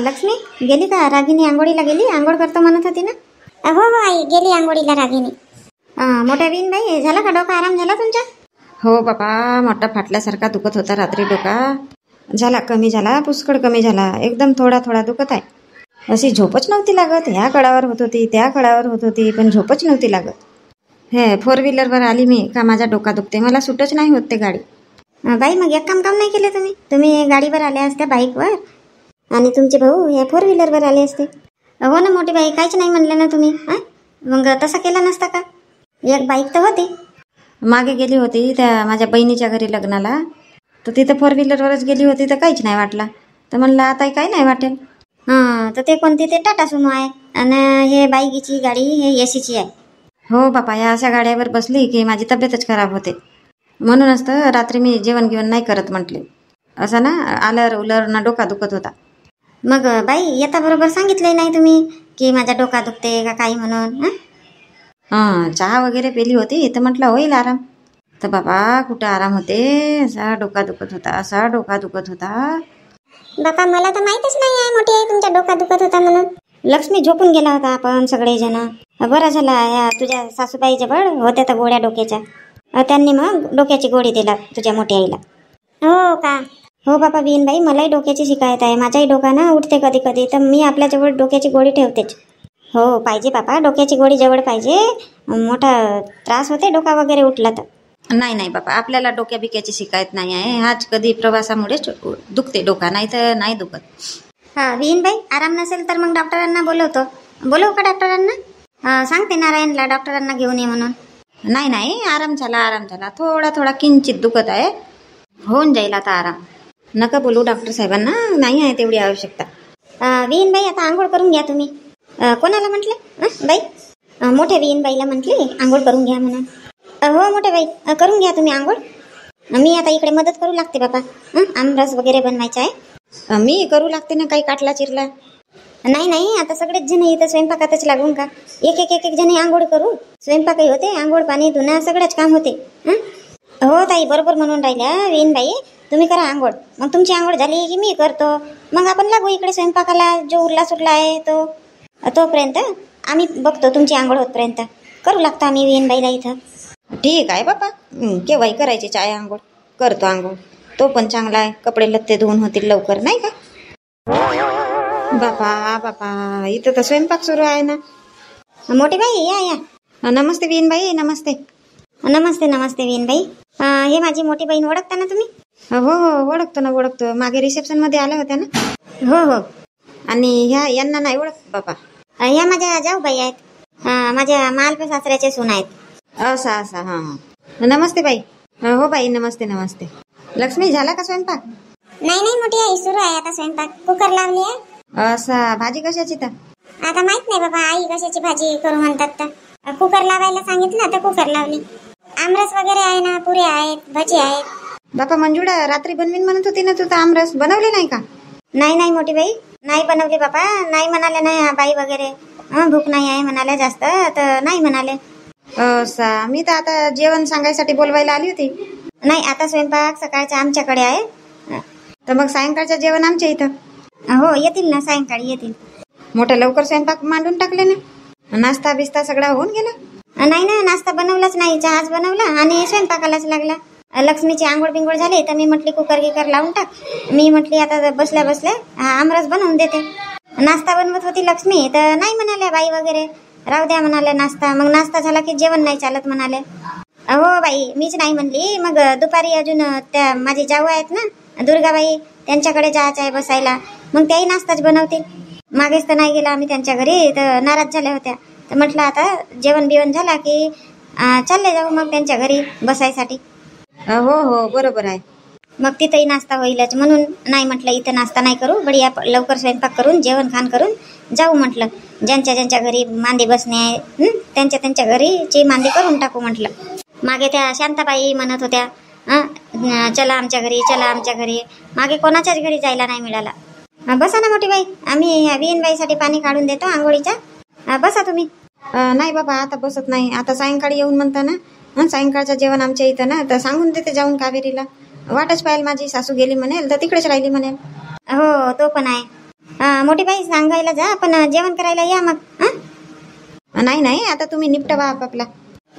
लक्ष्मी गेली का? रागिनी आंघोळीला गेली? आंघोळ करतो म्हणत होती ना? हो हो आई, गेली आंघोळीला रागिनी. मोठ्या बीन बाई, झाला का डोका आराम झाला तुमचा? हो बाबा, मोठा फाटल्यासारखा दुखत होता रात्री डोका. झाला, कमी झाला, पुष्कळ कमी झाला. एकदम थोडा थोडा दुखत आहे. अशी झोपच नव्हती लागत. ह्या कडावर होत होती, त्या कडावर होत होती, पण झोपच नव्हती लागत. हे 4 व्हीलरवर आली मी का माझा डोका दुखते, मला सुटच नाही होत ते गाडी. बाई मग एक काम नाही केले तुम्ही गाडीवर आल्या असत्या बाईकवर, आणि तुमचे भाऊ हे 4 व्हीलरवर आले असते. हो ना मोठी बाई, काहीच नाही म्हणले ना तुम्ही. मग तसा केला नसता का? एक बाईक तर होती. मागे गेली होती त्या माझ्या बहिणीच्या घरी लग्नाला, तर तिथं 4 व्हीलरवरच गेली होती तर काहीच नाही वाटला. तर म्हणलं आता काही नाही वाटेल. तर ते कोणती, ते टाटा सुमो आहे, आणि हे बाईकीची गाडी हे एसीची आहे. हो बापा, या अशा गाड्यावर बसली की माझी तब्येतच खराब होते. म्हणूनच तर रात्री मी जेवण घेऊन नाही करत म्हटले. असं ना आलर उलर ना डोका दुखत होता. मग बाई येता बरोबर सांगितलंय नाही तुम्ही की माझा डोका दुखते का काही म्हणून? चहा वगैरे पेली होती तर म्हटलं होईल आराम. तर बाबा कुठं आराम होते. असा डोका दुखत होता, असा डोका दुखत होता. बापा मला तर माहितच नाही आहे मोठी आई तुमचा डोका दुखत होता म्हणून. लक्ष्मी झोपून गेला होता आपण सगळेजण. बरं झाला या तुझ्या सासूबाई जवळ होत्या तर गोळ्या डोक्याच्या, त्यांनी मग डोक्याची गोळी दिला तुझ्या मोठ्या आईला. हो का? हो बापा बीनबाई, मलाही डोक्याची शिकायत आहे. माझाही डोका ना उठते कधी कधी, तर मी आपल्याजवळ डोक्याची गोळी ठेवतेच. हो पाहिजे बापा, डोक्याची गोळी जवळ पाहिजे. मोठा त्रास होते डोका वगैरे उठला तर. नाही नाही बापा, आपल्याला डोक्या बिक्याची शिकायत नाही आहे. हाच कधी प्रवासामुळेच दुखते डोका, नाही तर नाही दुखत. बीनबाई आराम नसेल तर मग डॉक्टरांना बोलवू का डॉक्टरांना? सांगते नारायणला डॉक्टरांना घेऊन ये म्हणून. नाही नाही, आराम झाला. थोडा थोडा किंचित दुखत आहे, होऊन जाईल आता आराम. नका बोलू डॉक्टर साहेबांना, नाही आहे तेवढी आवश्यकता. बीनबाई आता आंघोळ करून घ्या तुम्ही. कोणाला म्हटले बाई? मोठ्या बीनबाईला म्हटली आंघोळ करून घ्या म्हणून. हो मोठ्या बाई करून घ्या तुम्ही आंघोळ. मी आता इकडे मदत करू लागते बाबा. आमरस वगैरे बनवायचा आहे. मी करू लागते ना, काही काटला चिरला. नाही आता सगळेच जण इथं स्वयंपाकातच लागून का? एक जण आंघोळ करू, स्वयंपाकही होते, आंघोळ पाणी धुणं सगळंच काम होते. हो ताई बरोबर म्हणून राहिल्या बीनबाई, तुम्ही करा आंघोळ, मग तुमची आंघोळ झाली की मी करतो, मग आपण लागू इकडे स्वयंपाकाला. जो उरला सुटला आहे तोपर्यंत आम्ही बघतो, तुमची आंघोळ होतपर्यंत करू लागतो आम्ही बीनबाईला इथं. ठीक आहे बापा, केव्हाही करायची चाय आंघोळ, करतो आंघोळ. तो पण चांगला आहे, कपडे लत्ते धुवून होतील लवकर, नाही का? बापा इथं तर स्वयंपाक सुरू आहे ना. मोठी बाई या. नमस्ते बीनबाई, नमस्ते. नमस्ते बीनबाई. हे माझी मोठी बहीण ओळखता ना तुम्ही? हो ओळखतो. मागे रिसेप्शन मध्ये आल्या होत्या ना? हो. आणि यांना नाही ओळखत बापा? या माझ्या जाऊबाई आहेत, माझ्या मालप सासऱ्याचे सून आहेत. असा हा. नमस्ते बाई. हो बाई, नमस्ते. लक्ष्मी झाला का स्वयंपाक? नाही मोठी आई, सुरू आहे आता स्वयंपाक. कुकर लावली आहे. असा, भाजी कशाची तर? आता माहित नाही बाबा, आई कशाची भाजी करू म्हणतात तर कुकर लावायला सांगितलं तर कुकर लावली. आमरस वगैरे आहे ना, पुरे आहेत, भजी आहेत. बापा मंजुळा रात्री बनवीन म्हणत होती ना तू, तर आमरस बनवले नाही का? नाही मोठी बाई, नाही बनवले बापा. नाही म्हणाले नाही बाई वगैरे, भूक नाही आहे म्हणाले जास्त, तर नाही म्हणाले. असा, मी तर आता जेवण सांगायसाठी बोलवायला आली होती. नाही आता स्वयंपाक सकाळचा आमच्याकडे आहे, तर मग सायंकाळचं जेवण आमच्या इथं. हो येतील ना, सायंकाळी येतील. मोठ्या लवकर स्वयंपाक मांडून टाकले ना, नाश्ता बिस्ता सगळा होऊन गेला? नाही ना, नाश्ता बनवलाच नाही, चहाच बनवला आणि स्वयंपाकालाच लागला. लक्ष्मीची आंघोळ बिंघोळ झाली तर मी म्हटली कुकर लावून टाक. मी म्हटली आता बसल्या आमरस बनवून देते. नाश्ता बनवत होती लक्ष्मी, तर नाही म्हणाल्या बाई वगैरे, राहू द्या म्हणाले नाश्ता. मग नाश्ता झाला की जेवण नाही चालत म्हणाले. हो बाई, मीच नाही म्हणली. मग दुपारी अजून त्या माझी जाऊ आहेत ना दुर्गाबाई, त्यांच्याकडे जायचं आहे बसायला, मग त्याही नाश्ताच बनवतील. मागेच तर नाही गेला आम्ही त्यांच्या घरी, तर नाराज झाल्या होत्या. तर म्हटलं आता जेवण बिवण झाला की चालले जाऊ मग त्यांच्या घरी बसायसाठी. हो बरोबर आहे. मग तिथंही नाश्ता होईलच म्हणून नाही म्हटलं, इथं नाश्ता नाही करू, बढिया लवकर स्वयंपाक करून जेवण खाण करून जाऊ म्हटलं. ज्यांच्या घरी मांदी बसणे आहे त्यांच्या घरीची मांदी करून टाकू म्हटलं. मागे त्या शांताबाई म्हणत होत्या चला आमच्या घरी. मागे कोणाच्याच घरी जायला नाही मिळाला. बसा ना मोठी बाई, आम्ही ह्या बीनबाईसाठी पाणी काढून देतो आंघोळीचा. बसा तुम्ही. नाही बाबा आता बसत नाही, आता सायंकाळी येऊन म्हणता ना, सायंकाळचं जेवण आमच्या इथं ना, तर सांगून देते जाऊन कावेरीला. वाटच पाहिजे माझी सासू गेली म्हणेल तर तिकडेच राहिली म्हणेल. हो तो पण आहे. मोठी बाई सांगायला जा, पण जेवण करायला या मग. नाही नाही, आता तुम्ही निपटवा आपापला.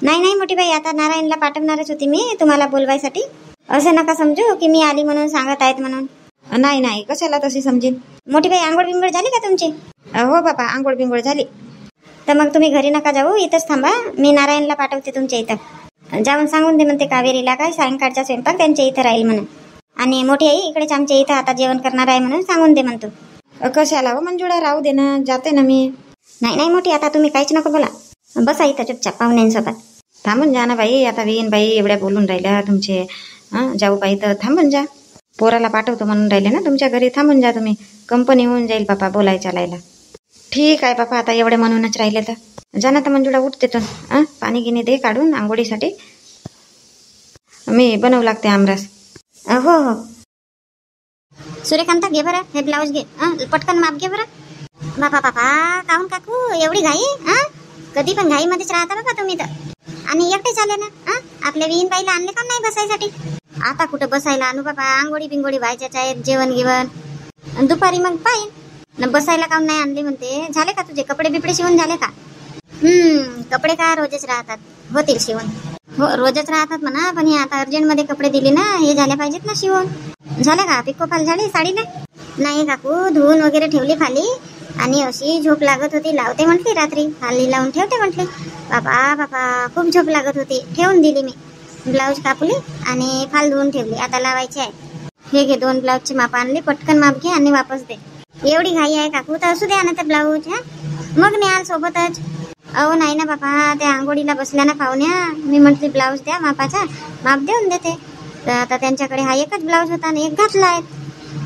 नाही मोठी बाई, आता नारायणला पाठवणारच होती मी तुम्हाला बोलवायसाठी. असं नका समजू की मी आली म्हणून सांगत आहेत म्हणून. नाही नाही, कशाला तशी समजेल. मोठी बाई, आंघोळ बिंघोळ झाली का तुमची? हो बापा, आंघोळ बिंघोळ झाली. तर मग तुम्ही घरी नका जाऊ, इथंच थांबा. मी नारायणला पाठवते तुमच्या इथं. जाऊन सांगून दे म्हणते कावेरीला काय सायंकाळचा स्वयंपाक त्यांच्या इथं राहील म्हणून. आणि मोठी आई इकडेच आमच्या इथं आता जेवण करणार आहे म्हणून सांगून दे म्हणतो. कशाला हो मंजुळा, राहू दे ना, जाते ना मी. नाही मोठी, आता तुम्ही काहीच नको बोला. बसा इथं चुपचाप पाहुण्यांसोबत. थांबून जा ना बाई, आता वेईन बाई एवढ्या बोलून राहिल्या तुमचे. जाऊ बाई तर थांबून जा. पोराला पाठवतो म्हणून राहिले ना तुमच्या घरी, थांबून जा तुम्ही. कंपनी होऊन जाईल बापा बोलायच्या लायला. ठीक आहे बापा, आता एवढे म्हणूनच राहिले तर जा ना. तर मंजुळा उठते तर पाणी गिनी दे काढून आंघोळीसाठी. मी बनवू लागते आमरस. हो सूर्यकांता, घे बरं हे ब्लाऊज घे. पटकन माप घे बरं. बापा काहून काकू एवढी घाई? कधी पण घाईमध्येच राहता बाबा तुम्ही तर. आणि एकटेच आले ना? आपल्या विहीन बाईला आणले का नाही बसायसाठी? आता कुठं बसायला आणू बाबा, आंघोळी बिंगोळी व्हायच्याच आहेत, जेवण गिवण दुपारी मग पाहिजे. बसायला काहून नाही आणली म्हणते? झाले का तुझे कपडे बिपडे शिवून झाले का? कपडे का रोजच राहतात, होतील शिवून. हो रोजच राहतात म्हणा, पण हे आता अर्जंटमध्ये कपडे दिले ना, हे झाले पाहिजेत ना शिवून. झालं का पिको फाल झाली साडीला? नाही काकू, धुवून वगैरे ठेवली खाली. आणि अशी झोप लागत होती, लावते म्हटली रात्री, खाली लावून ठेवते म्हटली. बापा खूप झोप लागत होती, ठेवून दिली मी. ब्लाऊज कापली आणि फाल धुवून ठेवली, आता लावायची आहे. हे घे 2 ब्लाऊजची माप आणली, पटकन माप घे आणि वापस दे. एवढी घाई आहे काकू तर असू द्या ना ते ब्लाऊज. मग न्याल सोबतच. अहो नाही ना बापा, त्या आंघोळीला बसल्या ना पाहुण्या, मी म्हटली ब्लाऊज द्या मापाचा, माप देऊन देते. तर आता त्यांच्याकडे हा एकच ब्लाऊज होता आणि एक घातला आहे.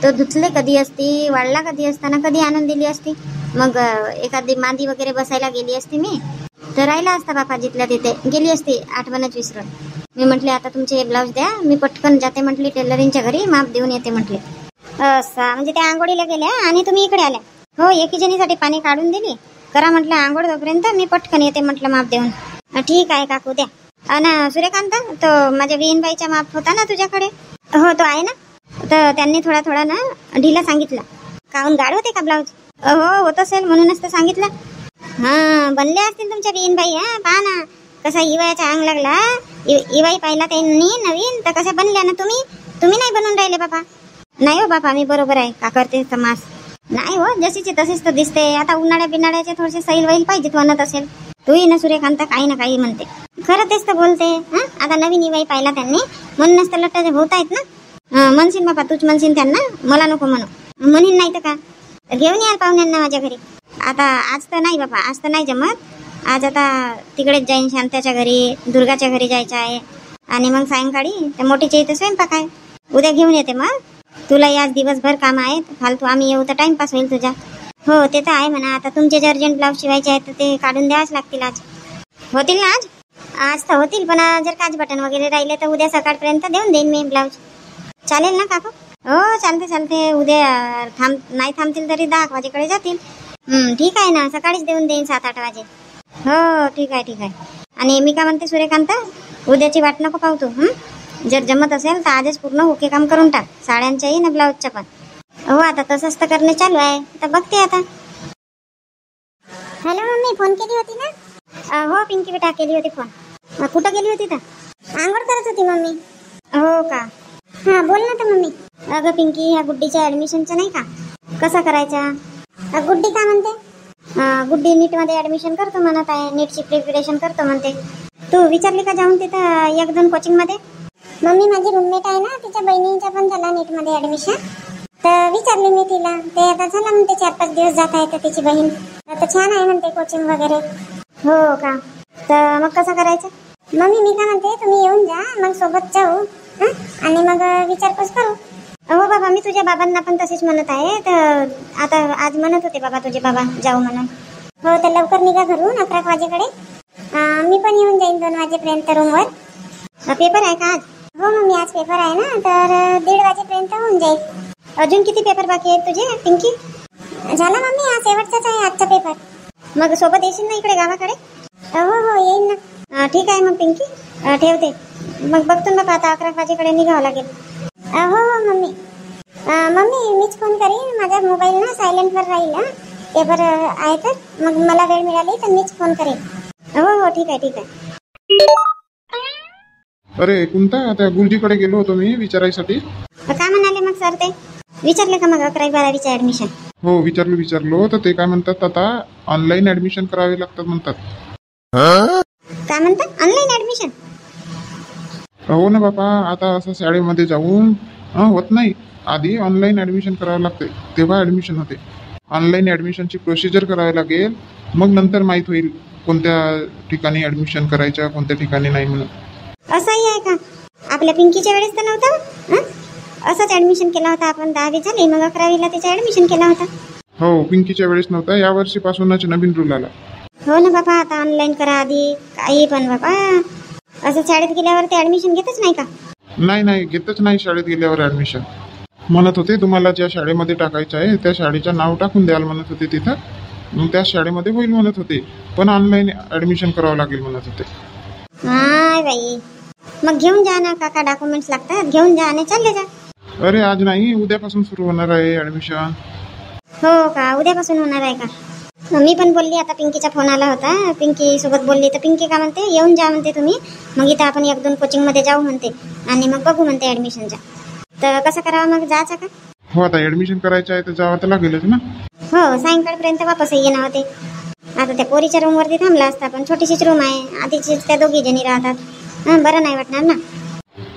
तो धुतले कधी असती, वाढला कधी असताना कधी आणून दिली असती. मग एखादी मांदी वगैरे बसायला गेली असती मी, तर राहिला असता बापा जिथल्या तिथे, गेली असती आठवणच विसरून. मी म्हटले आता तुमचे ब्लाऊज द्या, मी पटकन जाते म्हटली टेलरिंगच्या घरी, माप देऊन येते म्हटले. असं म्हणजे त्या आंघोळीला गेल्या आणि तुम्ही इकडे आल्या? हो, एकी जणीसाठी पाणी काढून दिली. करा म्हटलं आंघोळ तोपर्यंत, मी पटकन येते म्हटलं माप देऊन. ठीक आहे काकू, द्या. आणि सूर्यकांत, तो माझ्या विहीनबाईचा माप होता ना तुझ्याकडे? हो तो आहे ना. तर त्यांनी थोडा ना ढिला सांगितला. काहून गाड होते का ब्लाऊज? हो होत असेल म्हणूनच तर सांगितलं. बनले असतील तुमच्या विहीनबाई. पहा ना कसा इवायचा अंग लागला. इवाई पाहिला त्यांनी नवीन तर कशा बनल्या ना. तुम्ही नाही बनवून राहिले बापा? नाही हो बापा, मी बरोबर आहे का करते समास. नाही हो, जशीची तशीच तर दिसते. आता उन्हाळ्या बिन्हाळ्याचे थोडेसे सैल वैल पाहिजेत म्हणत असेल. तूही ना सूर्यकांत काही ना काही म्हणते. खरं तेच तर बोलते. आता नवीन इवाई पाहिला त्यांनी म्हणूनच तर लट्ट होत आहेत ना. म्हणशील बापा, तूच म्हणशील त्यांना, मला नको म्हणू. म्हणीन नाही तर का, घेऊन याल पाहुण्यांना माझ्या घरी. आता आज तर नाही बापा, आज तर नाही जमत. आज आता तिकडेच जाईन, शांताच्या घरी, दुर्गाच्या घरी जायचं आहे. आणि मग सायंकाळी त्या मोठीच्या इथे स्वयंपाक आहे. उद्या घेऊन येते मग. तुला आज दिवसभर काम आहेत फालतू, आम्ही येऊ तर टाइमपास होईल तुझा. हो ते तर आहे म्हणा. आता तुमचे जे अर्जंट ब्लाऊज शिवायचे आहेत तर ते काढून द्यावंच लागतील. आज होतील ना? आज तर होतील, पण जर काच बटन वगैरे राहिले तर उद्या सकाळपर्यंत देऊन देईन मी ब्लाऊज. चालेल ना काकू? हो चालते. उद्या नाही थांबतील तरी 10 वाजेकडे जातील. ठीक आहे ना, सकाळीच देऊन देईन 7-8 वाजे. हो ठीक आहे. आणि मी काय म्हणते सूर्यकांत, उद्याची वाट नको पाहू तू. जर जमत असेल तर आजच पूर्ण ओके काम करून टाक, साड्यांच्याही ना ब्लाऊजच्या पण. हो आता तसंच तर करणे चालू आहे, तर बघते आता. हॅलो मम्मी, फोन केली होती ना? हो पिंकी बेटा केली होती फोन. कुठं गेली होती तर? आंघोळ करत होती मम्मी. हो का? बोल ना तर मम्मी. अगं पिंकी, ह्या गुड्डीच्या ऍडमिशनचं नाही का, कसं करायचा? गुड्डी का म्हणते? गुड्डी नीटमध्ये ऍडमिशन करतो म्हणत आहे, नीटची प्रिपरेशन करतो म्हणते. तू विचारली का जाऊन तिथं 1-2 कोचिंगमध्ये? मम्मी माझी रूममेट आहे ना, तिच्या बहिणींचा पण झाला नीटमध्ये ऍडमिशन. तर विचारली मी तिला, ते आता झाला म्हणते 4-5 दिवस जात आहे तर तिची बहीण. आता छान आहे म्हणते कोचिंग वगैरे. हो का? तर मग कसं करायचं? मम्मी मी काय म्हणते, तुम्ही येऊन जा, मग सोबत जाऊ आणि मग विचारपूस करू. हो बाबा, मी तुझ्या बाबांना पण तसेच म्हणत आहे. तर आता आज म्हणत होते बाबा तुझे बाबा जाऊ म्हणून. हो तर लवकर निघा घरून 11 वाजेकडे. मी पण येऊन जाईन 2 वाजेपर्यंत रूमवर. पेपर आहे का आज? हो मम्मी आज पेपर आहे ना, तर 1:30 वाजेपर्यंत होऊन जाईल. अजून किती पेपर बाकी आहेत तुझे पिंकी? झाला मम्मी, हा शेवटचाच आहे आजचा पेपर. मग सोबत येशील ना इकडे गावाकडे? हो येईन ना. ठीक आहे मग पिंकी, ठेवते. मग बघतो ना आता 11 वाजेकडे निघावं लागेल. हो मम्मी. मम्मी मीच फोन करीन. माझा मोबाईल ना सायलेंटवर राहील. पेपर आहे तर मग मला वेळ मिळाली तर मीच फोन करेन. हो हो ठीक आहे ठीक आहे. अरे कोणता त्या गुरुजीकडे गेलो होतो मी विचारायसाठी. काय म्हणाले मग सर? ते विचारले का मग 11वी-12वीचे ऍडमिशन? हो विचारलो तर ते काय म्हणतात आता ऑनलाईन ऍडमिशन करावे लागतात म्हणतात. काय म्हणतात? Online admission? हो ना बापा, आता असं शाळेमध्ये जाऊन होत नाही. आधी ऑनलाईन ऍडमिशन करावं लागते, तेव्हा ऍडमिशन होते. ऑनलाईन ऍडमिशनची प्रोसिजर करावी लागेल, मग नंतर माहीत होईल कोणत्या ठिकाणी ऍडमिशन करायच्या, कोणत्या ठिकाणी नाही म्हणून. असंही आहे का? आपल्या पिंकीच्या वेळेस तर नव्हतं. असंच ऍडमिशन केला होता आपण. 10वी झाली मग 11वीला त्याचं ऍडमिशन केला होता. हो पिंकीच्या वेळेस नव्हता, या वर्षीपासूनच नवीन रूल आला. हो ना बाबा, आता ऑनलाईन करा आधी काही पण बाबा. असं शाळेत गेल्यावर ते ऍडमिशन घेतच नाही का? नाही घेतच नाही शाळेत गेल्यावर ऍडमिशन. म्हणत होते तुम्हाला ज्या शाळेमध्ये टाकायचं आहे त्या शाळेचं नाव टाकून द्याल म्हणत होते तिथं, मग त्या शाळेमध्ये होईल म्हणत होते. पण ऑनलाईन ऍडमिशन करावं लागेल म्हणत होते. हाय बाई, मग घेऊन जा ना. काका डॉक्युमेंट्स लागतात, घेऊन जा आणि चालले जा. अरे आज नाही, उद्यापासून सुरू होणार आहे ऍडमिशन. हो का? उद्यापासून होणार आहे का? मी पण बोलली, आता पिंकीचा फोन आला होता. पिंकी सोबत बोलली तर पिंकी का म्हणते, येऊन जा म्हणते तुम्ही, मग इथं आपण 1-2 कोचिंगमध्ये जाऊ म्हणते आणि मग बघू म्हणते ऍडमिशनच्या. तर कसं करावं मग, जायचं का? हो आता ऍडमिशन करायचं आहे तर जावं तर लागेलच ना. हो सायंकाळपर्यंत वापस येणं होते. आता त्या पोरीच्या रूमवरती थांबला असता, पण छोटीशीच रूम आहे. आधीचीच त्या 2 जणी राहतात. बरं नाही वाटणार ना.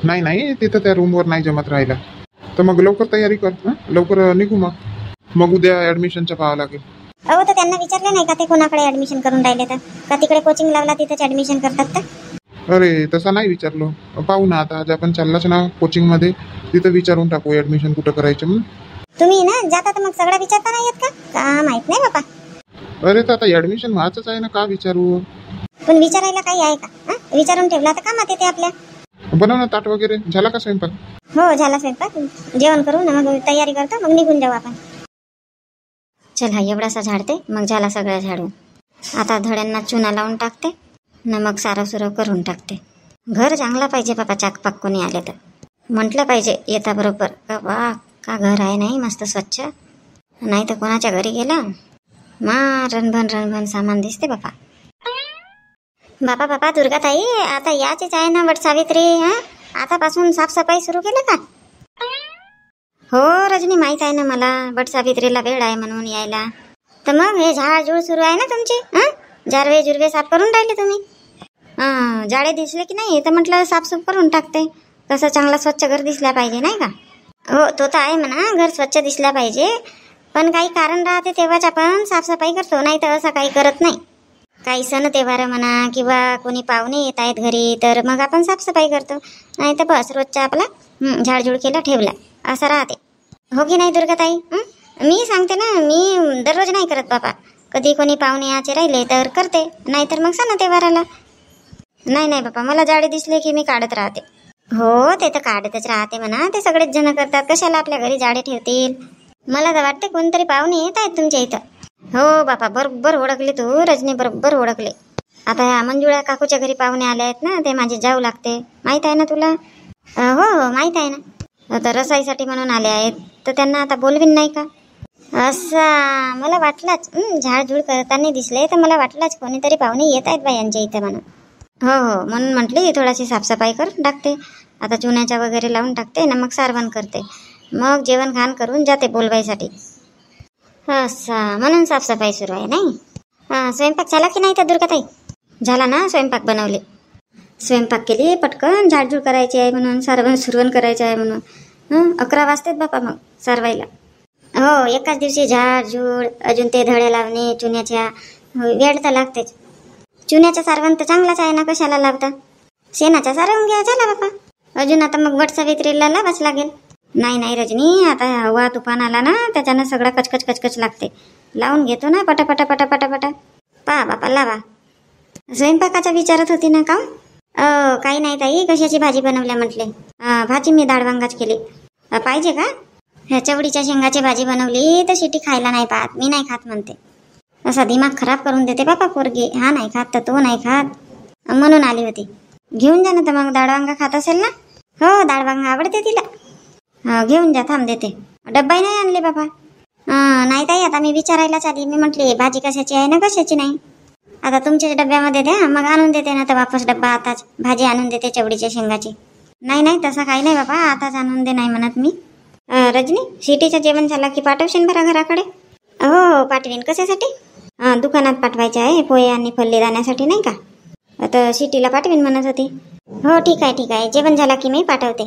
नाही तिथं त्या रूमवर नाही जमत राहायला. तर मग लवकर तयारी कर, लवकर निघू मग उद्या ऍडमिशनचं पाहावं लागेल. अहो तर त्यांना विचारले नाही का ते कोणाकडे ऍडमिशन करून राहिले तर? का तिकडे कोचिंग लावला तिथेच ऍडमिशन करतात तर? अरे तसं नाही विचारलो. पाहू ना आता, आज आपण चाललाच ना कोचिंगमध्ये, तिथं विचारून टाकू ऍडमिशन कुठं करायचं म्हणून. तुम्ही ना जाता तर मग सगळं विचारता नाही येत का माहित नाही बाबा. अरे तर आता ऍडमिशन व्हायचंच आहे ना, का विचारू? पण विचारायला काही आहे का? विचारून ठेवला तर कामात येते आपल्या. बनव ना ताट वगैरे. झाला का स्वयंपाक? हो झाला स्वयंपाक. जेवण करू ना, मग तयारी करतो, मग निघून जाऊ आपण. चल हा एवढासा झाडते, मग झाला सगळं झाडून. आता धड्यांना चुना लावून टाकते ना, मग सारं सुरं करून टाकते. घर चांगला पाहिजे बाबा, चाकपाक कोणी आले तर म्हटलं पाहिजे येता बरोबर का वा का घर आहे नाही मस्त स्वच्छ. नाही तर कोणाच्या घरी गेलं रणभन सामान दिसते बाबा. बापा दुर्गाताई, आता याचीच आहे ना वटसावित्री? आतापासून साफसफाई सुरू केलं का? हो रजनी, माहीत आहे ना मला, वटसावित्रीला वेळ आहे म्हणून यायला. तर मग हे झाडझूड सुरू आहे ना तुमची? जारवे जुरवे साफ करून राहिले तुम्ही? जाळे दिसले की नाही तर म्हटलं साफसूफ करून टाकते. कसं चांगला स्वच्छ घर दिसल्या पाहिजे नाही का? हो तो तर आहे म्हणा, घर स्वच्छ दिसल्या पाहिजे, पण काही कारण राहते तेव्हाच आपण साफसफाई करतो, नाही तर असं काही करत नाही. काही सण तेव्हार म्हणा किंवा कोणी पाहुणे येत आहेत घरी तर मग आपण साफसफाई करतो, नाही तर बस रोजचा आपला झाडझूड केला ठेवला असं राहते. हो की नाही दुर्गाताई? मी सांगते ना, मी दररोज नाही करत बाबा. कधी कोणी पाहुणे याचे राहिले तर करते, नाहीतर मग सण तेव्हाराला नाही बाबा. मला जाळे दिसले की मी काढत राहते. हो ते तर काढतच राहते म्हणा, ते सगळेच जण करतात. कशाला आपल्या घरी जाळे ठेवतील? मला तर वाटते कोणतरी पाहुणे येत आहेत तुमच्या इथं. हो बापा, बरोबर ओळखले तू रजनी, बरोबर ओळखले. आता ह्या मंजुळा काकूच्या घरी पाहुणे आले आहेत ना, ते माझे जाऊ लागते, माहीत आहे ना तुला? हो माहीत आहे ना. आता रसाईसाठी म्हणून आले आहेत, तर त्यांना आता बोलवीन नाही का? असा मला वाटलाच, झाडझूड करताना दिसले तर मला वाटलाच कोणीतरी पाहुणे येत आहेत बाई यांच्या इथं म्हणून. हो म्हणून म्हटली थोडीशी साफसफाई करून टाकते. आता चुन्याच्या वगैरे लावून टाकते ना, मग सारवण करते, मग जेवण खाण करून जाते बोलवायसाठी. असा म्हणून साफसफाई सुरू आहे नाही? स्वयंपाक झाला की नाही तर दुर्गाताई? झाला ना, स्वयंपाक बनवले, स्वयंपाक केली पटकन. झाडझूड करायची आहे म्हणून, सारवण सुरवण करायचं आहे म्हणून 11 वाजतेच बापा मग सारवायला. हो एकाच दिवशी झाडझूड, अजून ते धडे लावणे चुन्याच्या, वेळ तर लागतेच. चुन्याचा सारवण तर चांगलाच आहे ना, कशाला लावता? शेणाचा सारवून घ्या, झाला बापा. अजून आता मग वटसावित्रीला लावाच लागेल. नाही रजनी, आता हवा तुफान आला ना, त्याच्यानं सगळा कचकच लागते. लावून घेतो ना पटा. पा बापा लावा. स्वयंपाकाचा विचारत होती ना का? काही नाही ताई, कशाची भाजी बनवल्या म्हटले? भाजी मी डाळ वांगाच केली. पाहिजे का? ह्या चवडीच्या शेंगाची भाजी बनवली तर शिटी खायला नाही पाहत, मी नाही खात म्हणते. असा दिमाग खराब करून देते बापा पोरगी. हा नाही खात तर तो नाही खात, म्हणून आली होती. घेऊन जा ना तर मग, डाळ वांगा खात असेल ना? हो डाळ वांगा आवडते तिला. घेऊन जा, थांब देते. डब्बाही नाही आणले बाबा. नाही ताई, आता मी विचारायलाच आली. मी म्हटली भाजी कशाची आहे ना कशाची नाही. आता तुमच्या डब्यामध्ये द्या, मग आणून देते ना तर वापस डब्बा आताच भाजी आणून देते चवडीच्या शेंगाची. नाही नाही तसं काही नाही बाबा, आताच आणून दे नाही म्हणत मी. रजनी, सिटीचं जेवण झालं की पाठवशील बरा घराकडे? हो पाठवीन. कशासाठी? दुकानात पाठवायचे आहे पोहे आणि फल्ली दाण्यासाठी नाही का? तर सिटीला पाठवीन म्हणत होती. हो ठीक आहे ठीक आहे, जेवण झाला की मी पाठवते.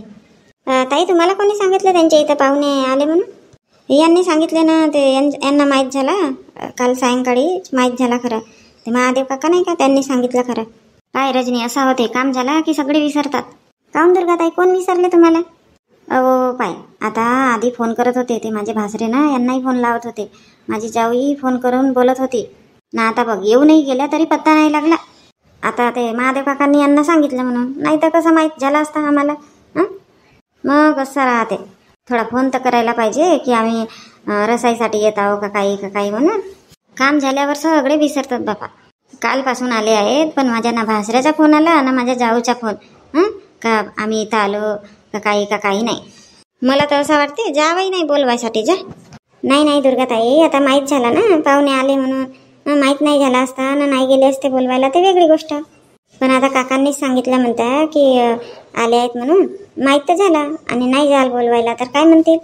ताई तुम्हाला कोणी सांगितलं त्यांच्या इथं पाहुणे आले म्हणून? यांनी सांगितले ना, ते यांना माहीत झाला काल सायंकाळी माहीत झाला खरं. ते महादेव काका नाही का, त्यांनी सांगितलं खरं. काय रजनी, असं होते काम झाला की सगळे विसरतात. काहून दुर्गा ताई, कोण विसरले तुम्हाला? अहो पाय, आता आधी फोन करत होते ते माझे भासरे ना, यांनाही फोन लावत होते. माझी जाऊही फोन करून बोलत होती ना. आता बघ येऊनही गेल्या तरी पत्ता नाही लागला. आता ते महादेव काकांनी यांना सांगितलं म्हणून, नाही तर कसं माहीत झाला असता आम्हाला. मग असं राहते, थोडा फोन तर करायला पाहिजे की आम्ही रसाईसाठी येत आहो का काही म्हणून. काम झाल्यावर सगळे विसरतात बापा. कालपासून आले आहेत, पण माझ्या ना भासऱ्याचा फोन आला ना माझ्या जाऊचा फोन का आम्ही इथं आलो का काही नाही. मला तर असं वाटते जावंही नाही बोलवायसाठी जा. नाही नाही दुर्गाताई, आता माहीत झाला ना पाहुणे आले म्हणून. माहीत नाही झाला असता ना, नाही गेले असते बोलवायला ते वेगळी गोष्ट. पण आता काकांनीच सांगितलं म्हणता की आले आहेत म्हणून. माहीत तर झाला आणि नाही जाल बोलवायला तर काय म्हणतील.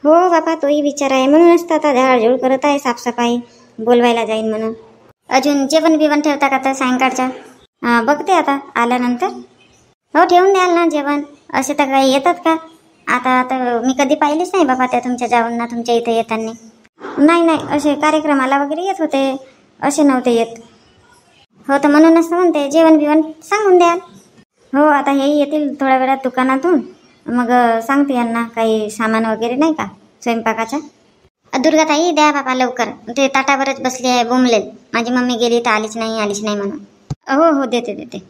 हो बापा, तोही विचार आहे. म्हणूनच तर आता झाडझूड करत आहे, साफसफाई, बोलवायला जाईन म्हणून. अजून जेवण बिवण ठेवता का तर सायंकाळच्या? बघते आता आल्यानंतर. हो ठेवून द्याल ना जेवण. असे तर काही येतात का? आता तर मी कधी पाहिलेच नाही बाबा त्या तुमच्या जाऊन ना तुमच्या इथे येताना. नाही असे कार्यक्रमाला वगैरे येत होते, असे नव्हते येत. हो तर म्हणूनच म्हणते जेवण बिवण सांगून द्याल. हो आता हेही येतील थोड्या वेळात दुकानातून, मग सांगते यांना काही सामान वगैरे नाही का स्वयंपाकाचा. दुर्गाताई द्या बाबा लवकर, ते ताटावरच बसली आहे बोंबलेल. माझी मम्मी गेली तर आलीच नाही म्हणून. हो देते.